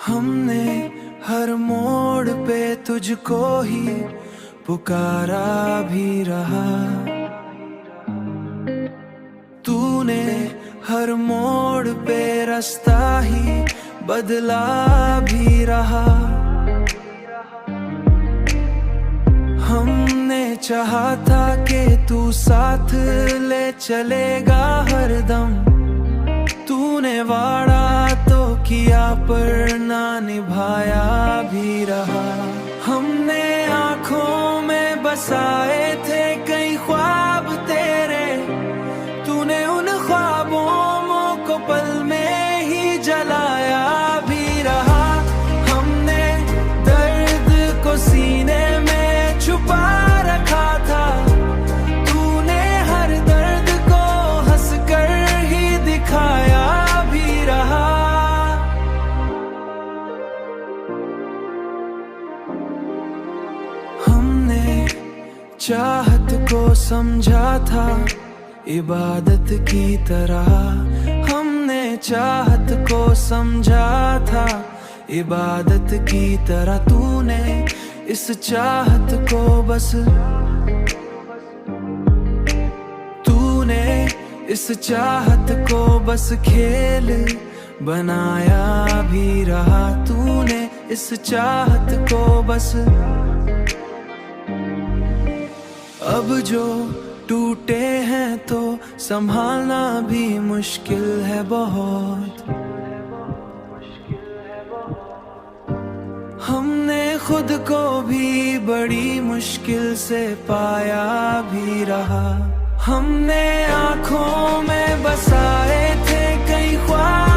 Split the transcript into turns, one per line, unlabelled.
हमने हर मोड़ पे तुझको ही पुकारा भी रहा। तूने हर मोड़ पे रास्ता ही बदला भी रहा। हमने चाहा था कि तू साथ ले चलेगा हरदम। तूने वादा तो किया पर ना निभाया भी रहा। हमने आँखों में बसाए थे कई ख्वाब तेरे। तूने उन ख्वाबों को पल में ही जलाया भी रहा। हमने दर्द को सीने में छुपा रखा था। तूने हर दर्द को हंसकर ही दिखाया भी रहा। हमने चाहत को समझा था इबादत की तरह। हमने चाहत को समझा था इबादत की तरह। तूने इस चाहत को बस इस चाहत को बस खेल बनाया भी रहा। तूने इस चाहत को बस अब जो टूटे हैं तो संभालना भी मुश्किल है बहुत। हमने खुद को भी बड़ी मुश्किल से पाया भी रहा। हमने आँखों में बसाए थे कई ख्वाब